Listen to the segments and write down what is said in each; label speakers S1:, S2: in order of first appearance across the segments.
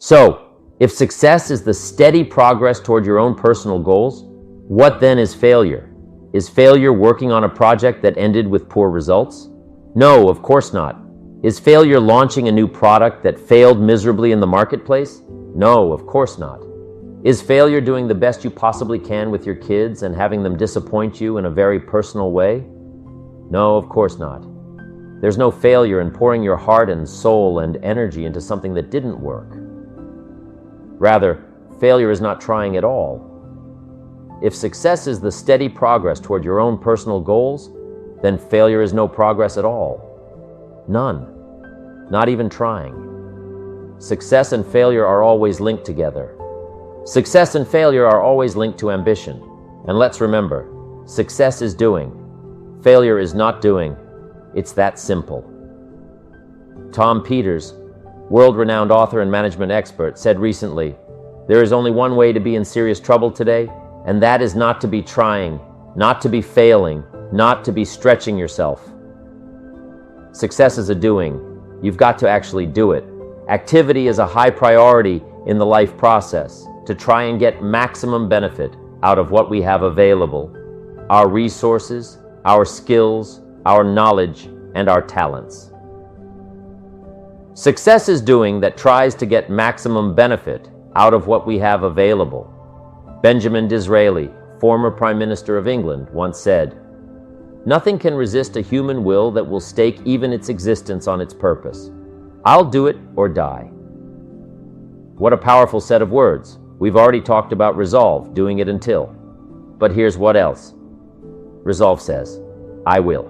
S1: So, if success is the steady progress toward your own personal goals, what then is failure? Is failure working on a project that ended with poor results? No, of course not. Is failure launching a new product that failed miserably in the marketplace? No, of course not. Is failure doing the best you possibly can with your kids and having them disappoint you in a very personal way? No, of course not. There's no failure in pouring your heart and soul and energy into something that didn't work. Rather, failure is not trying at all. If success is the steady progress toward your own personal goals, then failure is no progress at all. None. Not even trying. Success and failure are always linked together. Success and failure are always linked to ambition. And let's remember, success is doing. Failure is not doing. It's that simple. Tom Peters, world-renowned author and management expert, said recently, "There is only one way to be in serious trouble today, and that is not to be trying, not to be failing, not to be stretching yourself." Success is a doing. You've got to actually do it. Activity is a high priority in the life process to try and get maximum benefit out of what we have available, our resources, our skills, our knowledge, and our talents. Success is doing that tries to get maximum benefit out of what we have available. Benjamin Disraeli, former Prime Minister of England, once said, "Nothing can resist a human will that will stake even its existence on its purpose. I'll do it or die." What a powerful set of words. We've already talked about resolve, doing it until. But here's what else. Resolve says, "I will."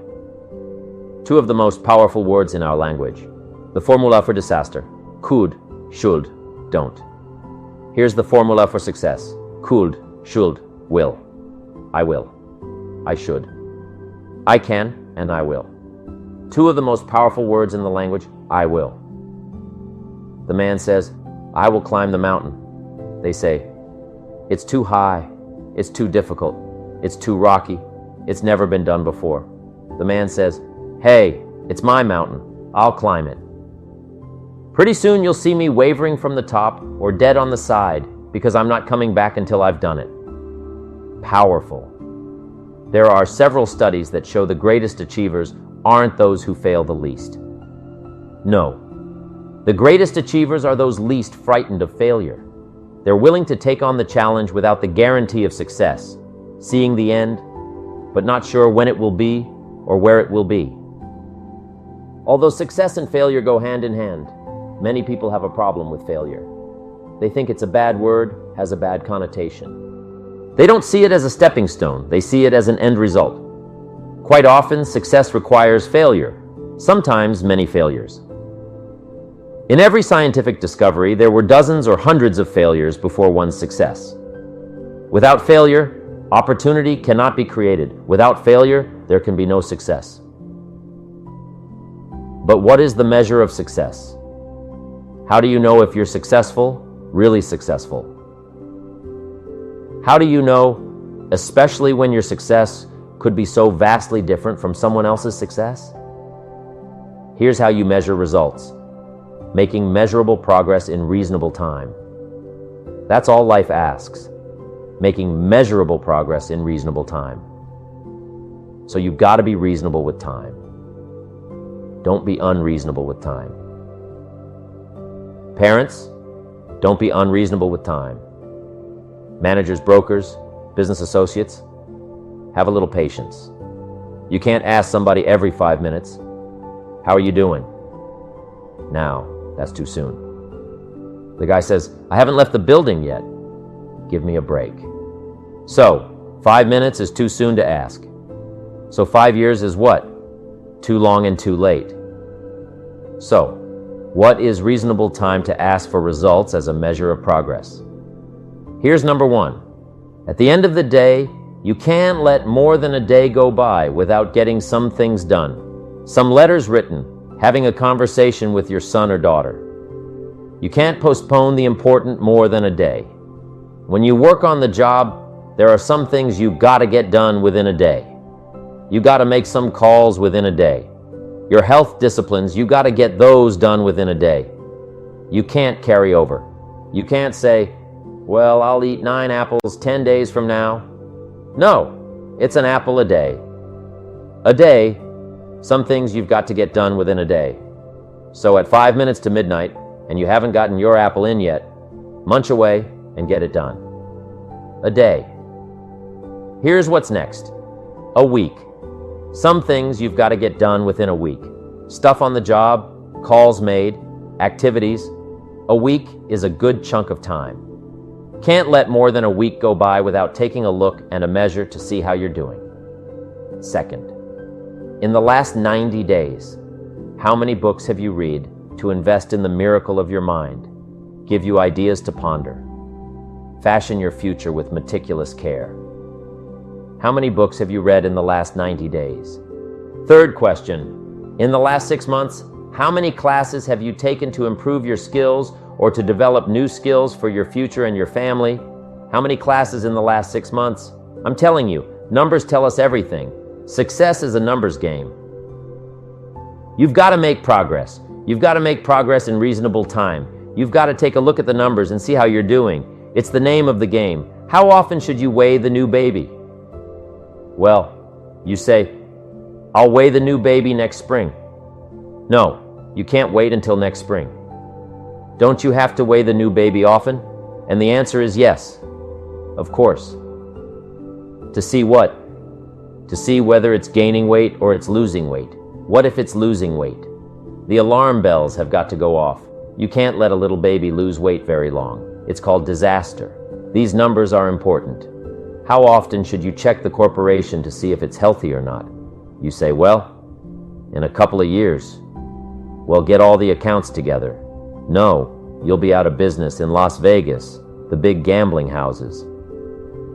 S1: Two of the most powerful words in our language. The formula for disaster: could, should, don't. Here's the formula for success: could, should, will. I will. I should. I can and I will. Two of the most powerful words in the language: I will. The man says, "I will climb the mountain." They say, "It's too high. It's too difficult. It's too rocky. It's never been done before." The man says, "Hey, it's my mountain. I'll climb it." Pretty soon you'll see me wavering from the top or dead on the side because I'm not coming back until I've done it. Powerful. There are several studies that show the greatest achievers aren't those who fail the least. No. The greatest achievers are those least frightened of failure. They're willing to take on the challenge without the guarantee of success, seeing the end, but not sure when it will be or where it will be. Although success and failure go hand in hand, many people have a problem with failure. They think it's a bad word, has a bad connotation. They don't see it as a stepping stone, they see it as an end result. Quite often, success requires failure, sometimes many failures. In every scientific discovery, there were dozens or hundreds of failures before one's success. Without failure, opportunity cannot be created. Without failure, there can be no success. But what is the measure of success? How do you know if you're successful, really successful? How do you know, especially when your success could be so vastly different from someone else's success? Here's how you measure results: making measurable progress in reasonable time. That's all life asks, making measurable progress in reasonable time. So you've got to be reasonable with time. Don't be unreasonable with time. Parents, don't be unreasonable with time. Managers, brokers, business associates, have a little patience. You can't ask somebody every 5 minutes, "How are you doing?" Now, that's too soon. The guy says, "I haven't left the building yet." Give me a break. So, 5 minutes is too soon to ask. So 5 years is what? Too long and too late. So, what is reasonable time to ask for results as a measure of progress? Here's number one. At the end of the day, you can't let more than a day go by without getting some things done. Some letters written, having a conversation with your son or daughter. You can't postpone the important more than a day. When you work on the job, there are some things you gotta get done within a day. You gotta make some calls within a day. Your health disciplines, you gotta get those done within a day. You can't carry over. You can't say, well, I'll eat 9 apples 10 days from now. No, it's an apple a day. A day, some things you've got to get done within a day. So at 5 minutes to midnight, and you haven't gotten your apple in yet, munch away and get it done. A day. Here's what's next. A week. Some things you've got to get done within a week. Stuff on the job, calls made, activities. A week is a good chunk of time. Can't let more than a week go by without taking a look and a measure to see how you're doing. Second, in the last 90 days, how many books have you read to invest in the miracle of your mind, give you ideas to ponder, fashion your future with meticulous care? How many books have you read in the last 90 days? Third question, in the last 6 months, how many classes have you taken to improve your skills or to develop new skills for your future and your family? How many classes in the last 6 months? I'm telling you, numbers tell us everything. Success is a numbers game. You've got to make progress. You've got to make progress in reasonable time. You've got to take a look at the numbers and see how you're doing. It's the name of the game. How often should you weigh the new baby? Well, you say, I'll weigh the new baby next spring. No, you can't wait until next spring. Don't you have to weigh the new baby often? And the answer is yes, of course. To see what? To see whether it's gaining weight or it's losing weight. What if it's losing weight? The alarm bells have got to go off. You can't let a little baby lose weight very long. It's called disaster. These numbers are important. How often should you check the corporation to see if it's healthy or not? You say, well, in a couple of years. Well, get all the accounts together. No, you'll be out of business in Las Vegas, the big gambling houses.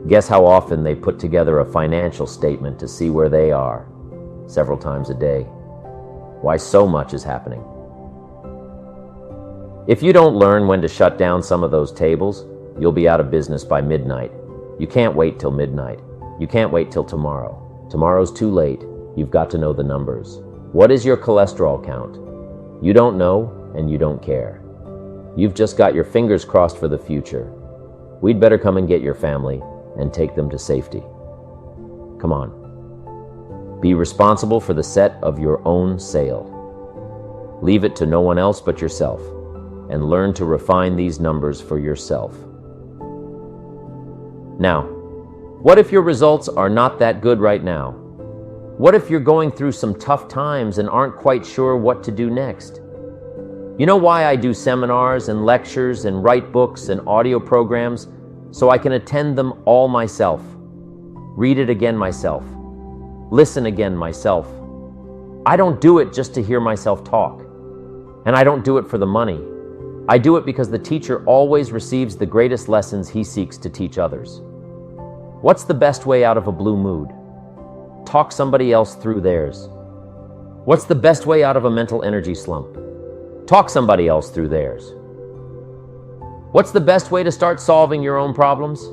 S1: Guess how often they put together a financial statement to see where they are? Several times a day. Why so much is happening? If you don't learn when to shut down some of those tables, you'll be out of business by midnight. You can't wait till midnight. You can't wait till tomorrow. Tomorrow's too late. You've got to know the numbers. What is your cholesterol count? You don't know, and you don't care. You've just got your fingers crossed for the future. We'd better come and get your family and take them to safety. Come on. Be responsible for the set of your own sail. Leave it to no one else but yourself, and learn to refine these numbers for yourself. Now, what if your results are not that good right now? What if you're going through some tough times and aren't quite sure what to do next? You know why I do seminars and lectures and write books and audio programs? So I can attend them all myself, read it again myself, listen again myself. I don't do it just to hear myself talk, and I don't do it for the money. I do it because the teacher always receives the greatest lessons he seeks to teach others. What's the best way out of a blue mood? Talk somebody else through theirs. What's the best way out of a mental energy slump? Talk somebody else through theirs. What's the best way to start solving your own problems?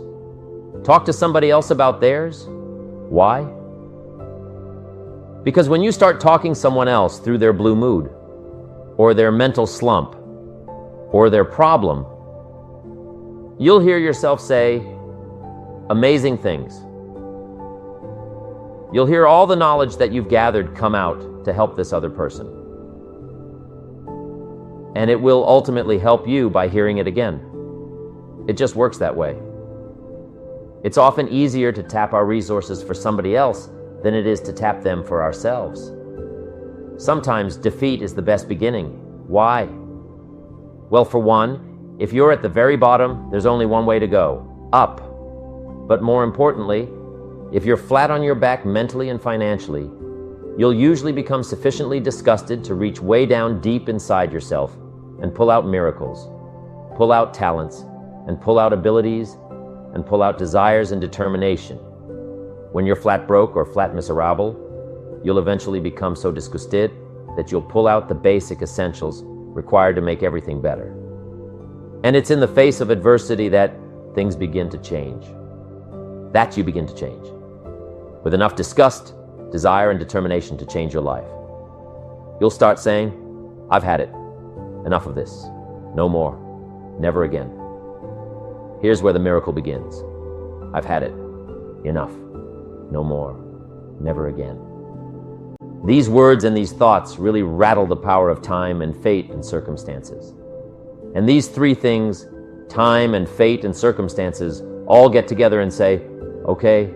S1: Talk to somebody else about theirs. Why? Because when you start talking someone else through their blue mood, or their mental slump, or their problem, you'll hear yourself say amazing things. You'll hear all the knowledge that you've gathered come out to help this other person. And it will ultimately help you by hearing it again. It just works that way. It's often easier to tap our resources for somebody else than it is to tap them for ourselves. Sometimes defeat is the best beginning. Why? Well, for one, if you're at the very bottom, there's only one way to go, up. But more importantly, if you're flat on your back mentally and financially, you'll usually become sufficiently disgusted to reach way down deep inside yourself and pull out miracles, pull out talents, and pull out abilities, and pull out desires and determination. When you're flat broke or flat miserable, you'll eventually become so disgusted that you'll pull out the basic essentials required to make everything better. And it's in the face of adversity that things begin to change. That you begin to change. With enough disgust, desire, and determination to change your life. You'll start saying, I've had it. Enough of this. No more. Never again. Here's where the miracle begins. I've had it. Enough. No more. Never again. These words and these thoughts really rattle the power of time and fate and circumstances. And these three things, time and fate and circumstances, all get together and say, okay,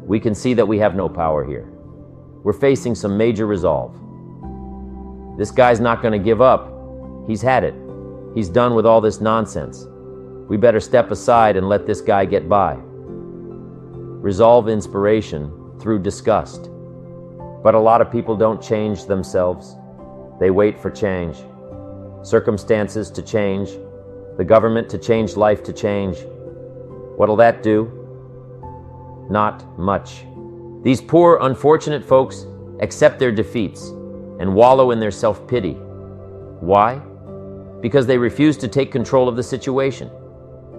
S1: we can see that we have no power here. We're facing some major resolve. This guy's not going to give up. He's had it. He's done with all this nonsense. We better step aside and let this guy get by. Resolve inspiration through disgust. But a lot of people don't change themselves. They wait for change. Circumstances to change. The government to change, life to change. What'll that do? Not much. These poor, unfortunate folks accept their defeats and wallow in their self-pity. Why? Because they refuse to take control of the situation.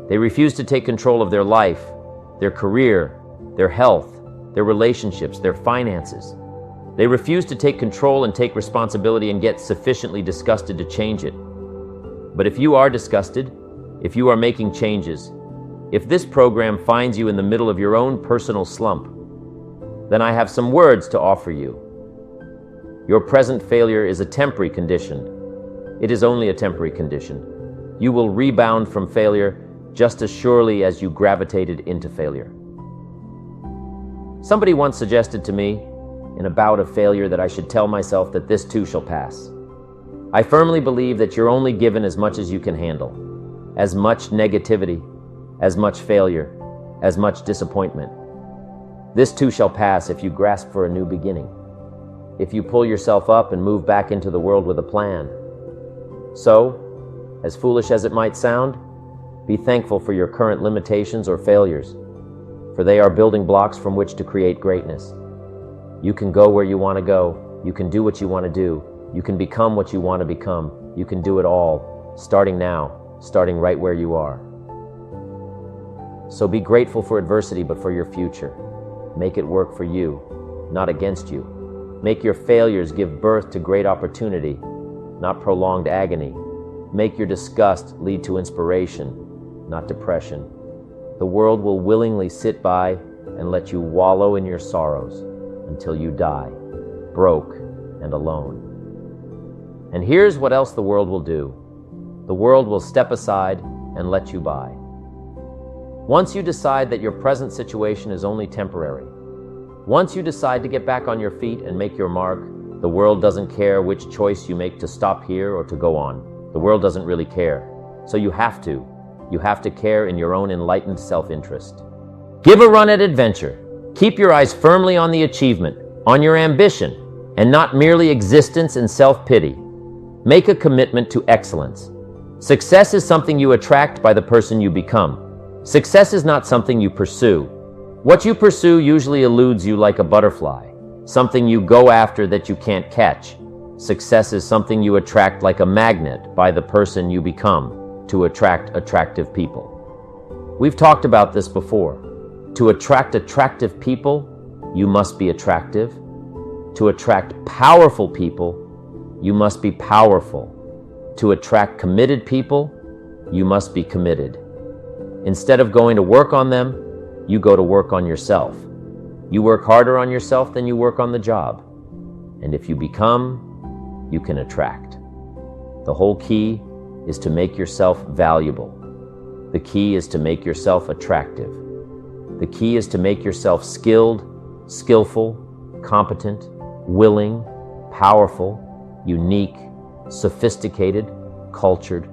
S1: They refuse to take control of their life, their career, their health, their relationships, their finances. They refuse to take control and take responsibility and get sufficiently disgusted to change it. But if you are disgusted, if you are making changes, if this program finds you in the middle of your own personal slump, then I have some words to offer you. Your present failure is a temporary condition. It is only a temporary condition. You will rebound from failure just as surely as you gravitated into failure. Somebody once suggested to me, in a bout of failure, that I should tell myself that this too shall pass. I firmly believe that you're only given as much as you can handle. As much negativity, as much failure, as much disappointment. This too shall pass if you grasp for a new beginning. If you pull yourself up and move back into the world with a plan. So, as foolish as it might sound, be thankful for your current limitations or failures, for they are building blocks from which to create greatness. You can go where you want to go. You can do what you want to do. You can become what you want to become. You can do it all, starting now, starting right where you are. So be grateful for adversity, but for your future. Make it work for you, not against you. Make your failures give birth to great opportunity, not prolonged agony. Make your disgust lead to inspiration, not depression. The world will willingly sit by and let you wallow in your sorrows until you die, broke and alone. And here's what else the world will do. The world will step aside and let you by. Once you decide that your present situation is only temporary, once you decide to get back on your feet and make your mark, the world doesn't care which choice you make to stop here or to go on. The world doesn't really care. So you have to. You have to care in your own enlightened self-interest. Give a run at adventure. Keep your eyes firmly on the achievement, on your ambition, and not merely existence and self-pity. Make a commitment to excellence. Success is something you attract by the person you become. Success is not something you pursue. What you pursue usually eludes you like a butterfly, something you go after that you can't catch. Success is something you attract like a magnet by the person you become to attract attractive people. We've talked about this before. To attract attractive people, you must be attractive. To attract powerful people, you must be powerful. To attract committed people, you must be committed. Instead of going to work on them, you go to work on yourself. You work harder on yourself than you work on the job. And if you become, you can attract. The whole key is to make yourself valuable. The key is to make yourself attractive. The key is to make yourself skilled, skillful, competent, willing, powerful, unique, sophisticated, cultured,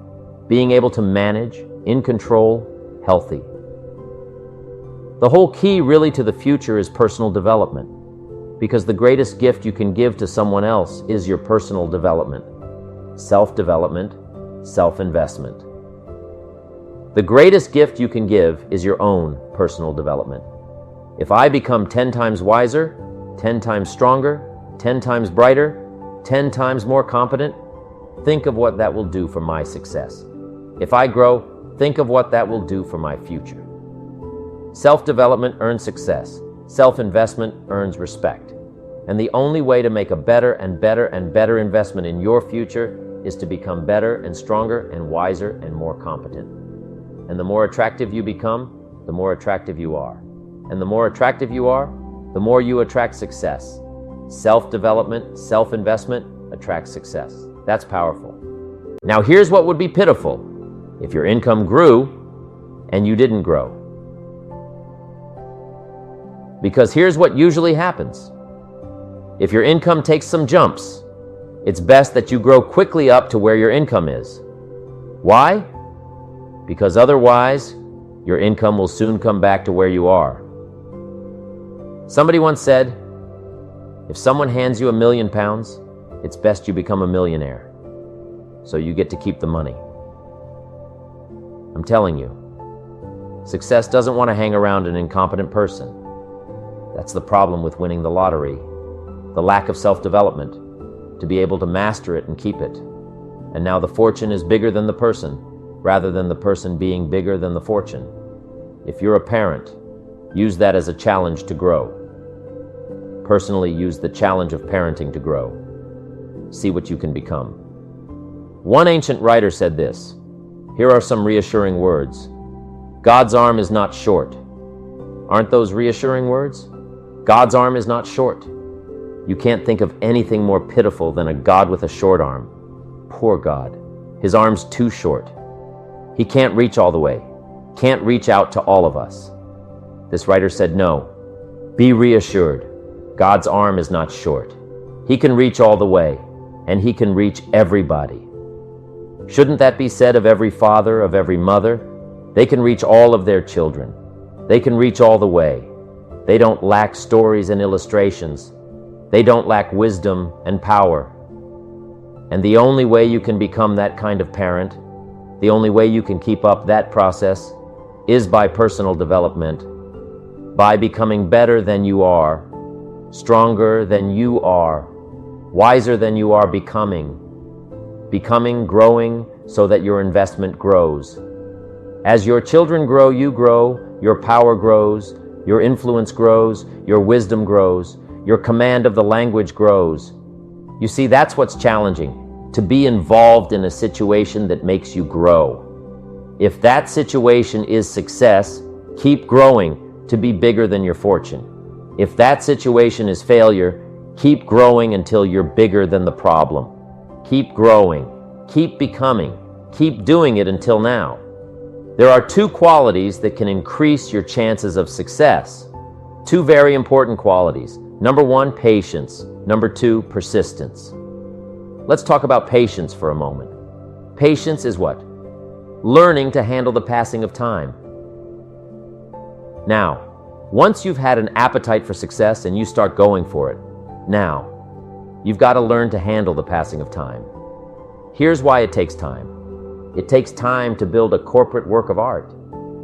S1: being able to manage, in control, healthy. The whole key really to the future is personal development, because the greatest gift you can give to someone else is your personal development, self-development, self-investment. The greatest gift you can give is your own personal development. If I become 10 times wiser, 10 times stronger, 10 times brighter, 10 times more competent, think of what that will do for my success. If I grow, think of what that will do for my future. Self-development earns success. Self-investment earns respect. And the only way to make a better and better and better investment in your future is to become better and stronger and wiser and more competent. And the more attractive you become, the more attractive you are. And the more attractive you are, the more you attract success. Self-development, self-investment attracts success. That's powerful. Now here's what would be pitiful if your income grew and you didn't grow. Because here's what usually happens. If your income takes some jumps, it's best that you grow quickly up to where your income is. Why? Because otherwise, your income will soon come back to where you are. Somebody once said, if someone hands you £1 million, it's best you become a millionaire, so you get to keep the money. I'm telling you, success doesn't want to hang around an incompetent person. That's the problem with winning the lottery, the lack of self-development, to be able to master it and keep it. And now the fortune is bigger than the person, rather than the person being bigger than the fortune. If you're a parent, use that as a challenge to grow. Personally, use the challenge of parenting to grow. See what you can become. One ancient writer said this. Here are some reassuring words. God's arm is not short. Aren't those reassuring words? God's arm is not short. You can't think of anything more pitiful than a God with a short arm. Poor God. His arm's too short. He can't reach all the way, can't reach out to all of us. This writer said, no, be reassured. God's arm is not short. He can reach all the way, and He can reach everybody. Shouldn't that be said of every father, of every mother? They can reach all of their children. They can reach all the way. They don't lack stories and illustrations. They don't lack wisdom and power. And the only way you can become that kind of parent, the only way you can keep up that process, is by personal development, by becoming better than you are, stronger than you are, wiser than you are becoming, growing so that your investment grows. As your children grow, you grow, your power grows, your influence grows, your wisdom grows, your command of the language grows. You see, that's what's challenging, to be involved in a situation that makes you grow. If that situation is success, keep growing to be bigger than your fortune. If that situation is failure, keep growing until you're bigger than the problem. Keep growing, keep becoming, keep doing it until now. There are two qualities that can increase your chances of success. Two very important qualities. Number one, patience. Number two, persistence. Let's talk about patience for a moment. Patience is what? Learning to handle the passing of time. Now, once you've had an appetite for success and you start going for it, now, you've got to learn to handle the passing of time. Here's why it takes time. It takes time to build a corporate work of art.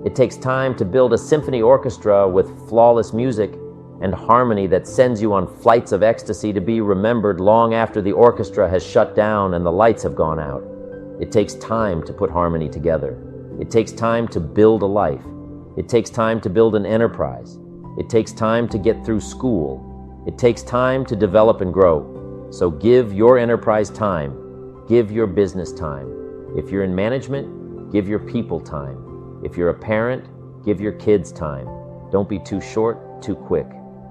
S1: It takes time to build a symphony orchestra with flawless music and harmony that sends you on flights of ecstasy to be remembered long after the orchestra has shut down and the lights have gone out. It takes time to put harmony together. It takes time to build a life. It takes time to build an enterprise. It takes time to get through school. It takes time to develop and grow. So give your enterprise time. Give your business time. If you're in management, give your people time. If you're a parent, give your kids time. Don't be too short, too quick.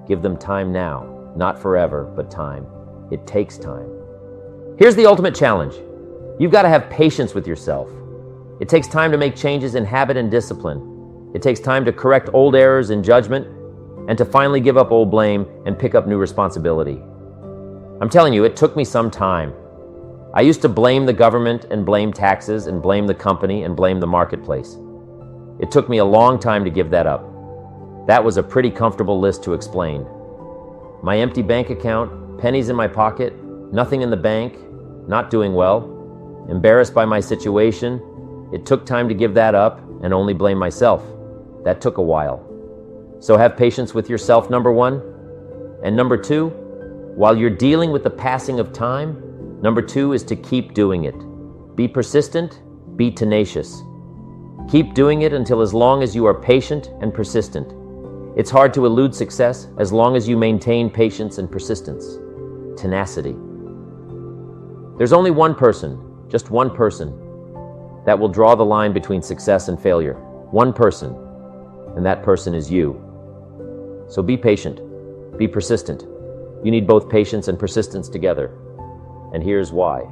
S1: Give them time now, not forever, but time. It takes time. Here's the ultimate challenge. You've got to have patience with yourself. It takes time to make changes in habit and discipline. It takes time to correct old errors in judgment and to finally give up old blame and pick up new responsibility. I'm telling you, it took me some time. I used to blame the government and blame taxes and blame the company and blame the marketplace. It took me a long time to give that up. That was a pretty comfortable list to explain. My empty bank account, pennies in my pocket, nothing in the bank, not doing well, embarrassed by my situation. It took time to give that up and only blame myself. That took a while. So have patience with yourself, number one. And number two, while you're dealing with the passing of time, number two is to keep doing it. Be persistent, be tenacious. Keep doing it until as long as you are patient and persistent. It's hard to elude success as long as you maintain patience and persistence. Tenacity. There's only one person, just one person, that will draw the line between success and failure. one person, and that person is you. So be patient, be persistent. You need both patience and persistence together. And here's why.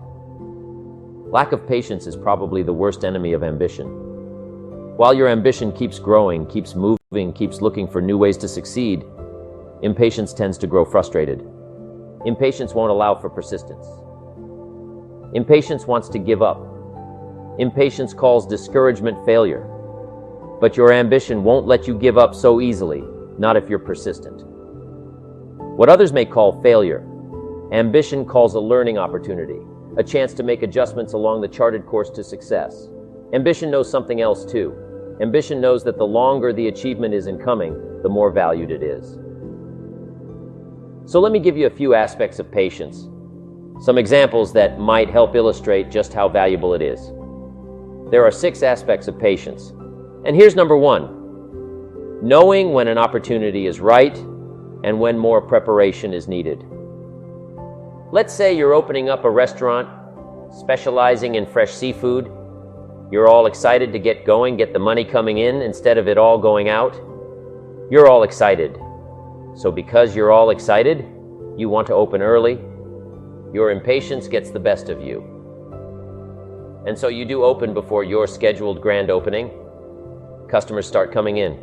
S1: Lack of patience is probably the worst enemy of ambition. While your ambition keeps growing, keeps moving, keeps looking for new ways to succeed, impatience tends to grow frustrated. Impatience won't allow for persistence. Impatience wants to give up. Impatience calls discouragement failure. But your ambition won't let you give up so easily, not if you're persistent. What others may call failure, ambition calls a learning opportunity, a chance to make adjustments along the charted course to success. Ambition knows something else too. Ambition knows that the longer the achievement is in coming, the more valued it is. So let me give you a few aspects of patience, some examples that might help illustrate just how valuable it is. There are 6 aspects of patience. And here's number 1. Knowing when an opportunity is right and when more preparation is needed. Let's say you're opening up a restaurant specializing in fresh seafood. You're all excited to get going, get the money coming in instead of it all going out. You're all excited. So because you're all excited, you want to open early. Your impatience gets the best of you. And so you do open before your scheduled grand opening. Customers start coming in.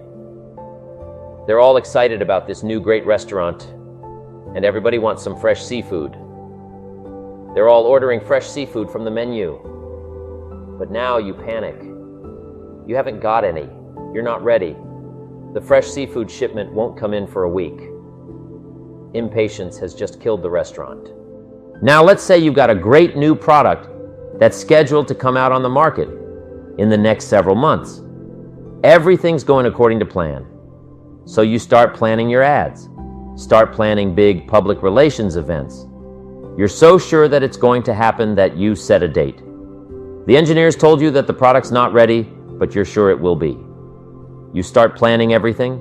S1: They're all excited about this new great restaurant, and everybody wants some fresh seafood. They're all ordering fresh seafood from the menu. But now you panic. You haven't got any. You're not ready. The fresh seafood shipment won't come in for a week. Impatience has just killed the restaurant. Now let's say you've got a great new product that's scheduled to come out on the market in the next several months. Everything's going according to plan. So you start planning your ads. Start planning big public relations events. You're so sure that it's going to happen that you set a date. The engineers told you that the product's not ready, but you're sure it will be. You start planning everything.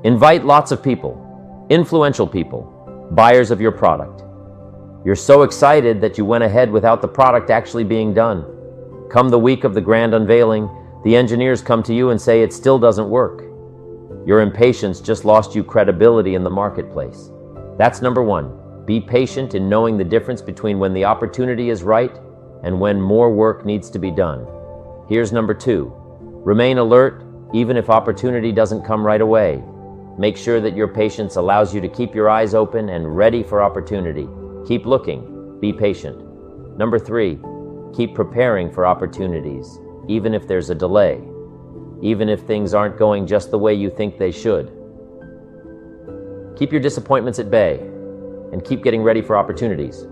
S1: Invite lots of people, influential people, buyers of your product. You're so excited that you went ahead without the product actually being done. Come the week of the grand unveiling, the engineers come to you and say it still doesn't work. Your impatience just lost you credibility in the marketplace. That's number 1. Be patient in knowing the difference between when the opportunity is right and when more work needs to be done. Here's number 2. Remain alert even if opportunity doesn't come right away. Make sure that your patience allows you to keep your eyes open and ready for opportunity. Keep looking. Be patient. Number 3. Keep preparing for opportunities, even if there's a delay, even if things aren't going just the way you think they should. Keep your disappointments at bay and keep getting ready for opportunities.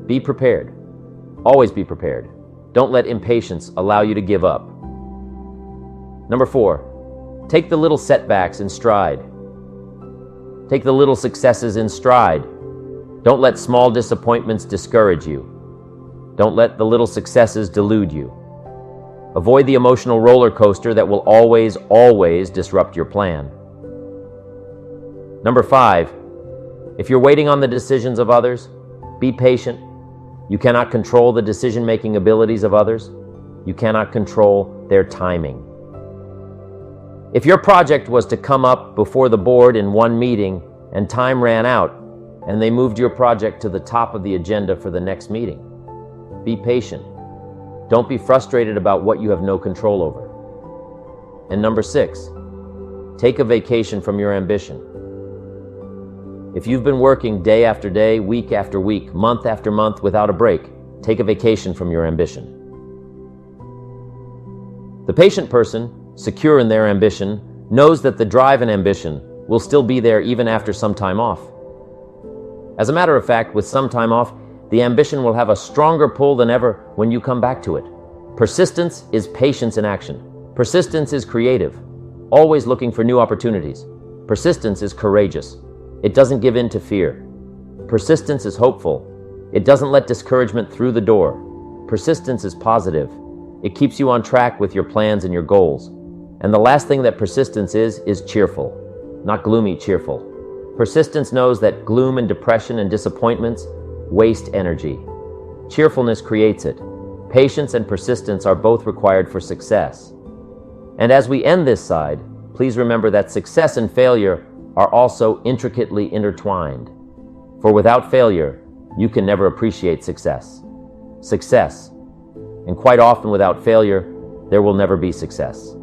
S1: Be prepared. Always be prepared. Don't let impatience allow you to give up. Number 4, take the little setbacks in stride. Take the little successes in stride. Don't let small disappointments discourage you. Don't let the little successes delude you. Avoid the emotional roller coaster that will always disrupt your plan. Number 5, if you're waiting on the decisions of others, be patient. You cannot control the decision-making abilities of others. You cannot control their timing. If your project was to come up before the board in one meeting and time ran out and they moved your project to the top of the agenda for the next meeting, be patient. Don't be frustrated about what you have no control over. And number 6, take a vacation from your ambition. If you've been working day after day, week after week, month after month without a break, take a vacation from your ambition. The patient person, secure in their ambition, knows that the drive and ambition will still be there even after some time off. As a matter of fact, with some time off, the ambition will have a stronger pull than ever when you come back to it. Persistence is patience in action. Persistence is creative, always looking for new opportunities. Persistence is courageous. It doesn't give in to fear. Persistence is hopeful. It doesn't let discouragement through the door. Persistence is positive. It keeps you on track with your plans and your goals. And the last thing that persistence is cheerful, not gloomy cheerful. Persistence knows that gloom and depression and disappointments waste energy. Cheerfulness creates it. Patience and persistence are both required for success. And as we end this side, please remember that success and failure are also intricately intertwined. For without failure, you can never appreciate success. And quite often without failure, there will never be success.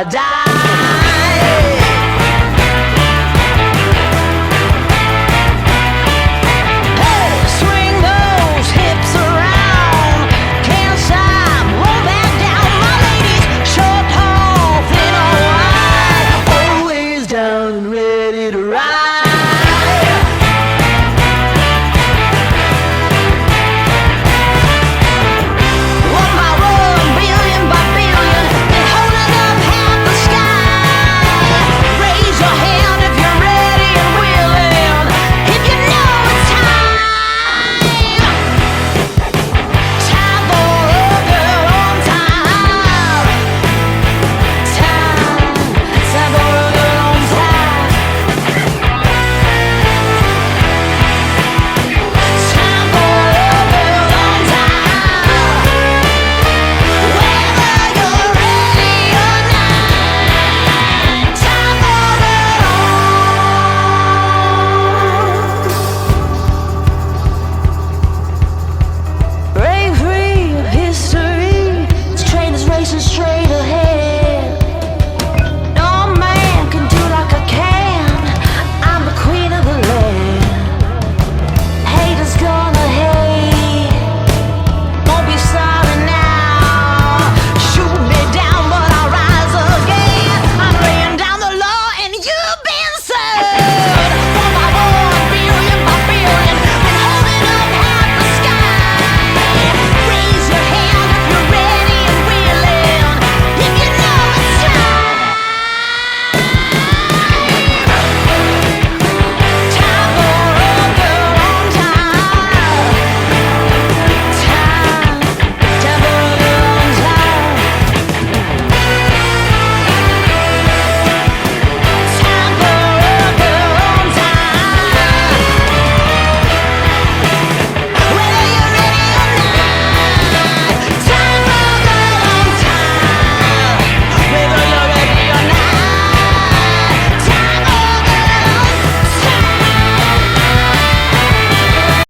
S2: die.